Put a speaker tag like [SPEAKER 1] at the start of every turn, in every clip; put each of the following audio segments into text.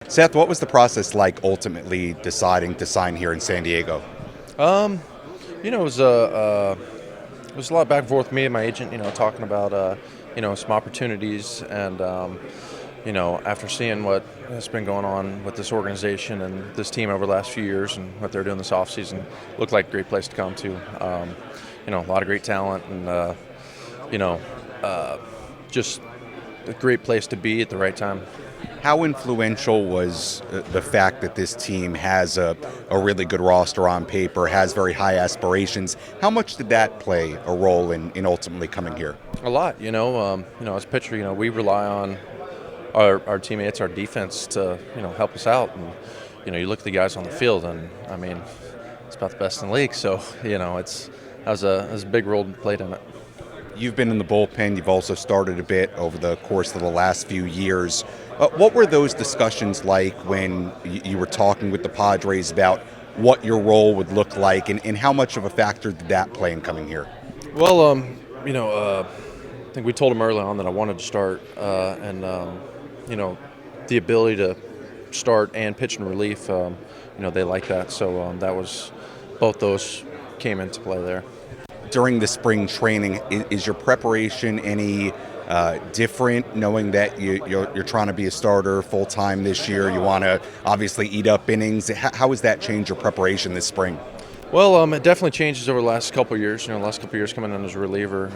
[SPEAKER 1] Seth, what was the process like ultimately deciding to sign here in San Diego?
[SPEAKER 2] Um, it was a lot back and forth with me and my agent. Talking about some opportunities, and after seeing what has been going on with this organization and this team over the last few years and what they're doing this offseason, looked like a great place to come to. A lot of great talent, and you know, uh, just a great place to be at the right time.
[SPEAKER 1] How influential was the fact that this team has a really good roster on paper, has very high aspirations? How much did that play a role in ultimately coming here?
[SPEAKER 2] A lot, as a pitcher, we rely on our teammates, our defense to help us out. And you look at the guys on the field, and I mean, it's about the best in the league. So it's that was a big role played in it.
[SPEAKER 1] You've been in the bullpen. You've also started a bit over the course of the last few years. What were those discussions like when you were talking with the Padres about what your role would look like, and how much of a factor did that play in coming here?
[SPEAKER 2] Well, I think we told them early on that I wanted to start, and you know, the ability to start and pitch in relief, they like that. So that was both those came into play there.
[SPEAKER 1] During the spring training, is your preparation any different, knowing that you're trying to be a starter full time this year? You want to obviously eat up innings. How has that changed your preparation this spring?
[SPEAKER 2] Well, it definitely changes over the last couple of years. The last couple of years coming in as a reliever,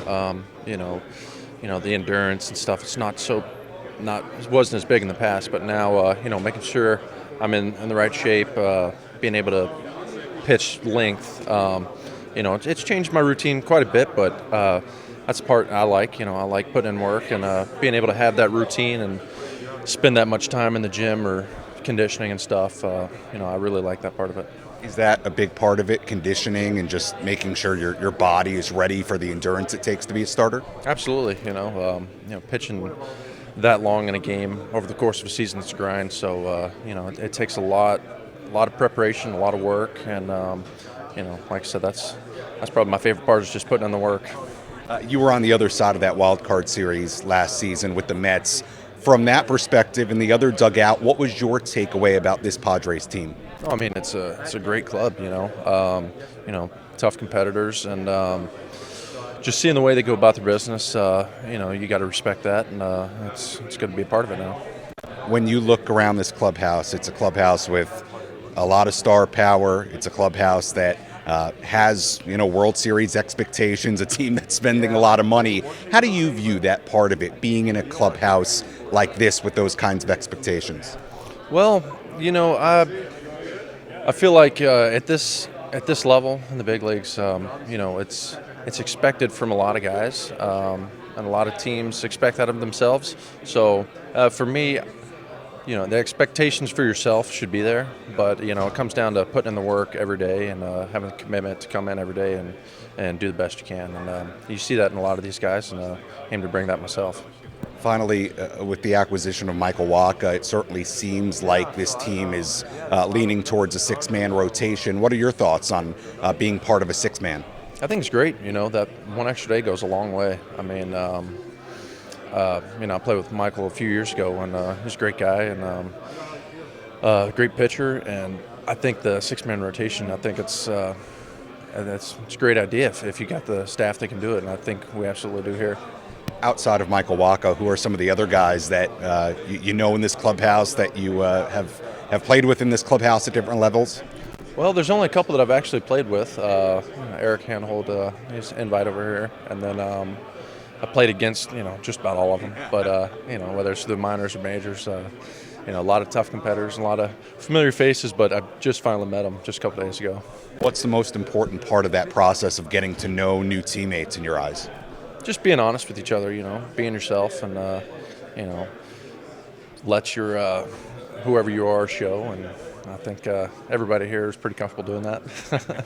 [SPEAKER 2] the endurance and stuff. It's not it wasn't as big in the past, but now making sure I'm in the right shape, being able to pitch length. It's changed my routine quite a bit, but that's the part I like. I like putting in work and being able to have that routine and spend that much time in the gym or conditioning and stuff. I really like that part of it.
[SPEAKER 1] Is that a big part of it, conditioning and just making sure your body is ready for the endurance it takes to be a starter?
[SPEAKER 2] Absolutely. Pitching that long in a game over the course of a season is a grind. So it takes a lot of preparation, a lot of work, and like I said, that's probably my favorite part is just putting in the work.
[SPEAKER 1] You were on the other side of that wild card series last season with the Mets. From that perspective, in the other dugout, what was your takeaway about this Padres team?
[SPEAKER 2] Oh, I mean, it's a great club. Tough competitors, and just seeing the way they go about their business. You got to respect that, and it's going to be a part of it now.
[SPEAKER 1] When you look around this clubhouse, it's a clubhouse with a lot of star power. It's a clubhouse that has World Series expectations, a team that's spending a lot of money. How do you view that part of it, being in a clubhouse like this with those kinds of expectations?
[SPEAKER 2] Well, I feel like at this level in the big leagues, it's expected from a lot of guys, and a lot of teams expect that of themselves. So for me, the expectations for yourself should be there, but it comes down to putting in the work every day and having the commitment to come in every day and do the best you can. And you see that in a lot of these guys, and aim to bring that myself.
[SPEAKER 1] Finally, with the acquisition of Michael Wacha, it certainly seems like this team is leaning towards a six-man rotation. What are your thoughts on being part of a six-man?
[SPEAKER 2] I think it's great. That one extra day goes a long way. I mean, I played with Michael a few years ago, and he's a great guy and a great pitcher. And I think the six-man rotation, I think it's a great idea if you got the staff that can do it, and I think we absolutely do here.
[SPEAKER 1] Outside of Michael Wacha, who are some of the other guys that you know in this clubhouse that you have played with in this clubhouse at different levels?
[SPEAKER 2] Well, there's only a couple that I've actually played with. Eric Hanhold, he's an invite over here, and then I played against just about all of them. But whether it's the minors or majors, a lot of tough competitors, and a lot of familiar faces. But I just finally met them just a couple days ago.
[SPEAKER 1] What's the most important part of that process of getting to know new teammates in your eyes?
[SPEAKER 2] Just being honest with each other, being yourself, and let your whoever you are show. And I think everybody here is pretty comfortable doing that.